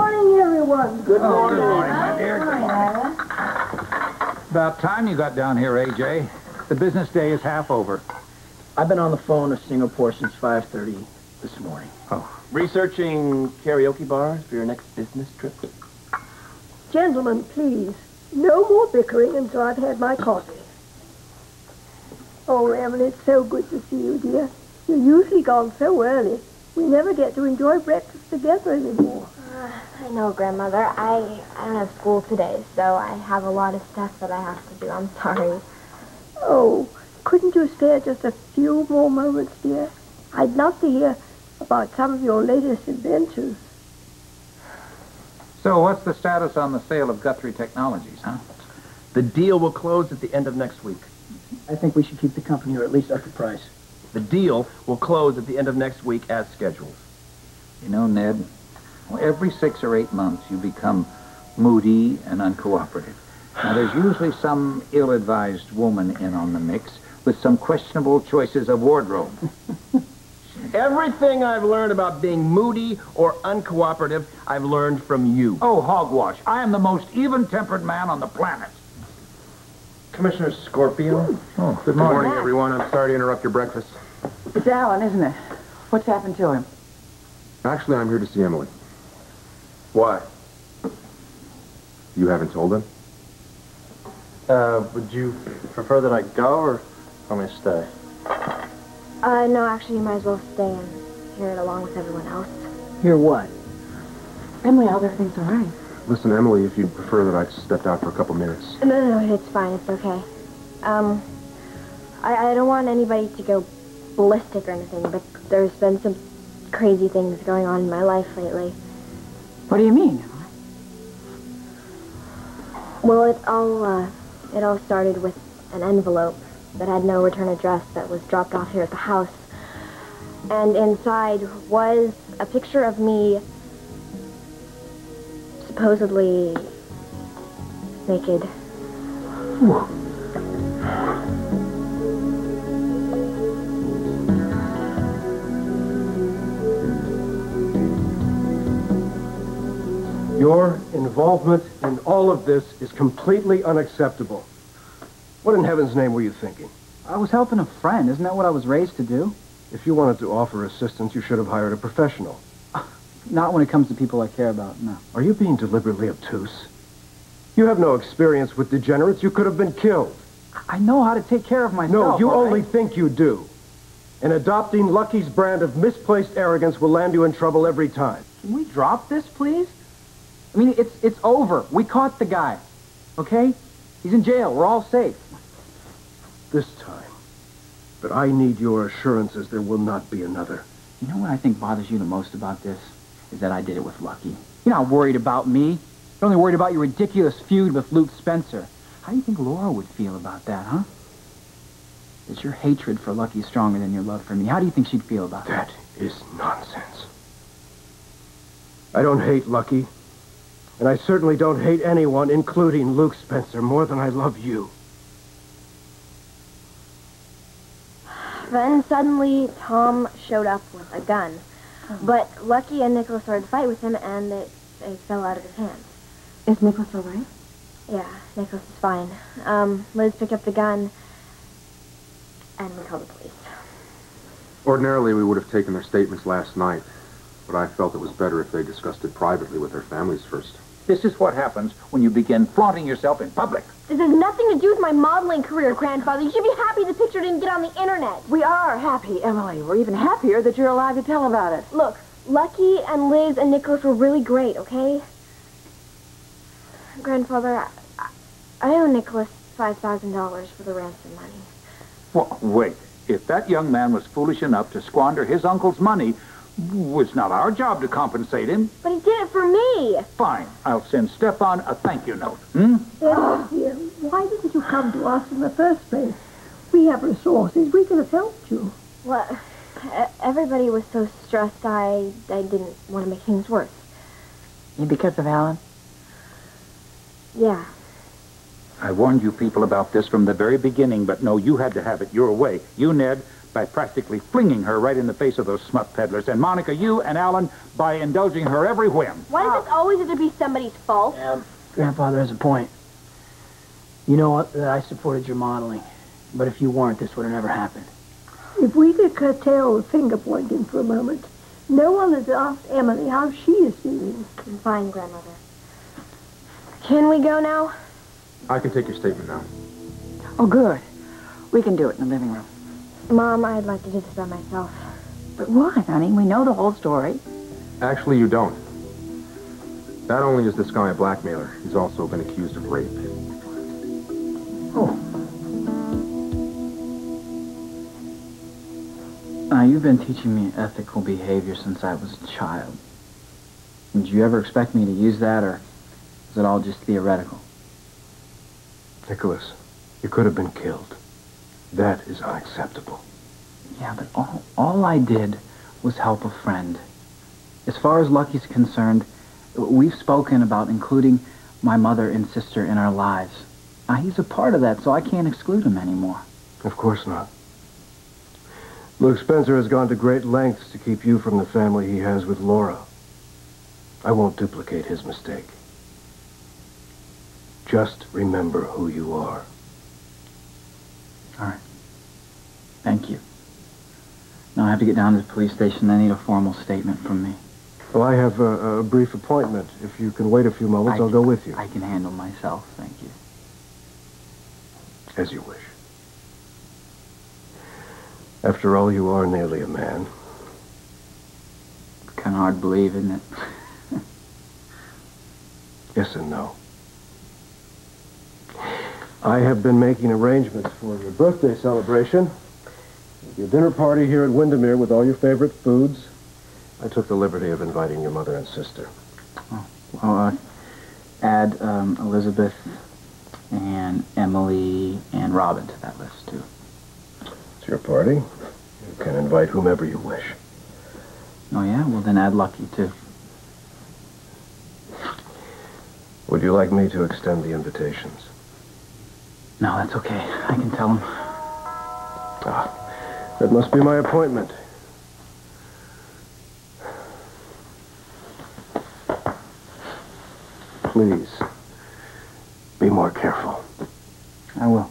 morning, everyone. Good morning. Good morning, my dear. Good morning. About time you got down here, AJ. The business day is half over. I've been on the phone to Singapore since 5:30 this morning. Oh. Researching karaoke bars for your next business trip? Gentlemen, please, no more bickering until I've had my coffee. Oh, Emily, it's so good to see you, dear. You're usually gone so early. We never get to enjoy breakfast together anymore. I know, Grandmother. I don't have school today, so I have a lot of stuff that I have to do. I'm sorry. Oh, couldn't you spare just a few more moments, dear? I'd love to hear about some of your latest adventures. So what's the status on the sale of Guthrie Technologies, huh? The deal will close at the end of next week. I think we should keep the company, or at least up the price. The deal will close at the end of next week as scheduled. You know, Ned, every 6 or 8 months you become moody and uncooperative. Now, there's usually some ill-advised woman in on the mix with some questionable choices of wardrobe. Everything I've learned about being moody or uncooperative, I've learned from you. Oh, hogwash. I am the most even-tempered man on the planet. Commissioner Scorpio. Oh, good Good morning, everyone. I'm sorry to interrupt your breakfast. It's Alan, isn't it? What's happened to him? Actually, I'm here to see Emily. Why? You haven't told him? Would you prefer that I go or want me to stay? No, actually, you might as well stay and hear it along with everyone else. Hear what? Emily, all their things all right. Listen, Emily, if you'd prefer that I stepped out for a couple minutes. No, it's fine. It's okay. I don't want anybody to go ballistic or anything, but there's been some crazy things going on in my life lately. What do you mean, Emily? Well, it all started with an envelope that had no return address that was dropped off here at the house. And inside was a picture of me supposedly naked. Whoa. Your involvement in all of this is completely unacceptable. What in heaven's name were you thinking? I was helping a friend. Isn't that what I was raised to do? If you wanted to offer assistance, you should have hired a professional. Not when it comes to people I care about, no. Are you being deliberately obtuse? You have no experience with degenerates. You could have been killed. I know how to take care of myself. No, you all only right? think you do. And adopting Lucky's brand of misplaced arrogance will land you in trouble every time. Can we drop this, please? I mean, it's over. We caught the guy, okay? He's in jail. We're all safe. This time. But I need your assurances there will not be another. You know what I think bothers you the most about this? Is that I did it with Lucky. You're not worried about me. You're only worried about your ridiculous feud with Luke Spencer. How do you think Laura would feel about that, huh? Is your hatred for Lucky stronger than your love for me? How do you think she'd feel about that? That is nonsense. I don't hate Lucky. And I certainly don't hate anyone, including Luke Spencer, more than I love you. Then suddenly Tom showed up with a gun. But Lucky and Nikolas started to fight with him, and it fell out of his hands. Is Nikolas all right? Yeah, Nikolas is fine. Liz picked up the gun, and we called the police. Ordinarily, we would have taken their statements last night, but I felt it was better if they discussed it privately with their families first. This is what happens when you begin flaunting yourself in public. This has nothing to do with my modeling career, Grandfather. You should be happy the picture didn't get on the internet. We are happy, Emily. We're even happier that you're alive to tell about it. Look, Lucky and Liz and Nikolas were really great, okay? Grandfather, I owe Nikolas $5,000 for the ransom money. Well, wait. If that young man was foolish enough to squander his uncle's money, it's not our job to compensate him. But he did it for me. Fine. I'll send Stefan a thank you note. Oh, dear, why didn't you come to us in the first place? We have resources. We could have helped you. Well, everybody was so stressed, I didn't want to make things worse. Because of Alan? Yeah. I warned you people about this from the very beginning, but no, you had to have it your way. You, Ned, by practically flinging her right in the face of those smut peddlers. And Monica, you and Alan, by indulging her every whim. Why does it always have to be somebody's fault? Grandfather has a point. You know what? That I supported your modeling. But if you weren't, this would have never happened. If we could curtail the finger-pointing for a moment, no one has asked Emily how she is feeling. I'm fine, Grandmother. Can we go now? I can take your statement now. Oh, good. We can do it in the living room. Mom, I'd like to do this by myself. But why, honey? We know the whole story. Actually, you don't. Not only is this guy a blackmailer, he's also been accused of rape. Oh. Now, you've been teaching me ethical behavior since I was a child. Did you ever expect me to use that, or is it all just theoretical? Nikolas, you could have been killed. That is unacceptable. Yeah, but all I did was help a friend. As far as Lucky's concerned, we've spoken about including my mother and sister in our lives. Now, he's a part of that, so I can't exclude him anymore. Of course not. Luke Spencer has gone to great lengths to keep you from the family he has with Laura. I won't duplicate his mistake. Just remember who you are. All right. Thank you. Now I have to get down to the police station. I need a formal statement from me. Well, I have a brief appointment. If you can wait a few moments, I'll go with you. I can handle myself, thank you. As you wish. After all, you are nearly a man. Kind of hard to believe, isn't it? Yes and no. I have been making arrangements for your birthday celebration. Your dinner party here at Windermere with all your favorite foods. I took the liberty of inviting your mother and sister. Oh, well, add Elizabeth and Emily and Robin to that list, too. It's your party. You can invite whomever you wish. Oh, yeah? Well, then add Lucky, too. Would you like me to extend the invitations? No, that's okay. I can tell him. Ah, that must be my appointment. Please, be more careful. I will.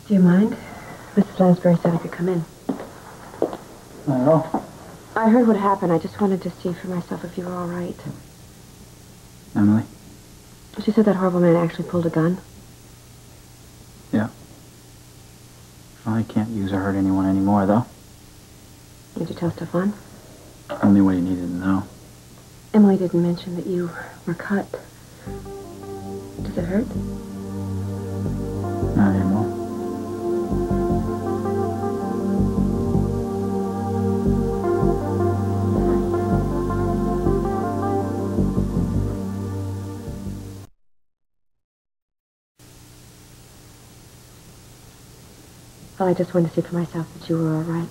Do you mind? Mrs. Lansbury said I could come in. Not at all. I heard what happened. I just wanted to see for myself if you were all right. Emily? She said that horrible man actually pulled a gun. Yeah. Well, I can't use or hurt anyone anymore, though. Did you tell Stefan? Only what he needed to know. Emily didn't mention that you were cut. Does it hurt? Not anymore. Well, I just wanted to see for myself that you were all right.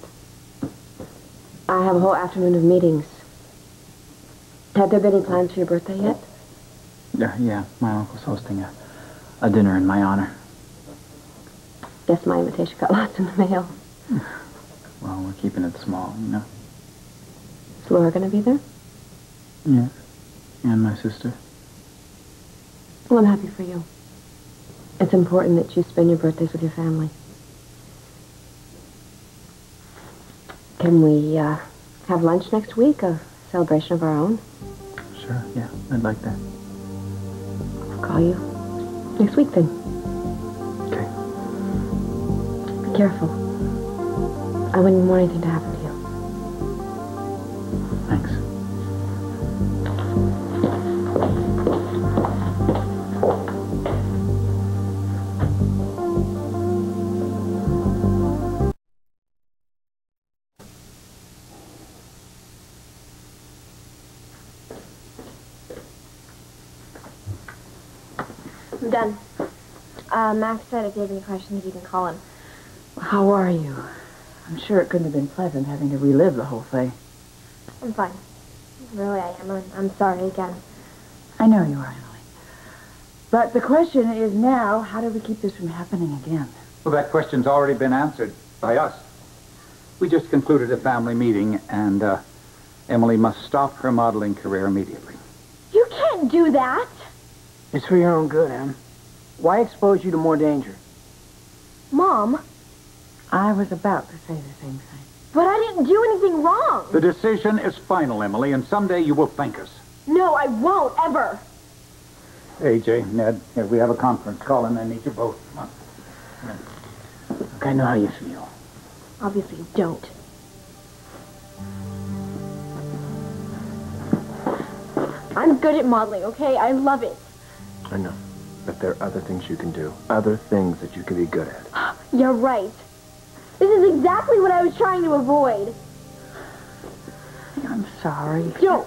I have a whole afternoon of meetings. Have there been any plans for your birthday yet? Yeah, my uncle's hosting a dinner in my honor. Guess my invitation got lost in the mail. Well, we're keeping it small, you know. Is Laura going to be there? Yeah, and my sister. Well, I'm happy for you. It's important that you spend your birthdays with your family. Can we have lunch next week? A celebration of our own? Sure, yeah, I'd like that. I'll call you next week then. Okay. Be careful. I wouldn't want anything to happen to you. Thanks. I'm done. Max said if you have any questions, you can call him. How are you? I'm sure it couldn't have been pleasant having to relive the whole thing. I'm fine. Really, I am. I'm sorry again. I know you are, Emily. But the question is now, how do we keep this from happening again? Well, that question's already been answered by us. We just concluded a family meeting, and Emily must stop her modeling career immediately. You can't do that. It's for your own good, Em. Why expose you to more danger? Mom, I was about to say the same thing. but I didn't do anything wrong. The decision is final, Emily, and someday you will thank us. No, I won't, ever. AJ, Ned, here, we have a conference call, and I need you both. Come on. Look, I know how you feel. Obviously, you don't. I'm good at modeling, okay? I love it. I know. But there are other things you can do. Other things that you can be good at. You're right. This is exactly what I was trying to avoid. I'm sorry. Don't.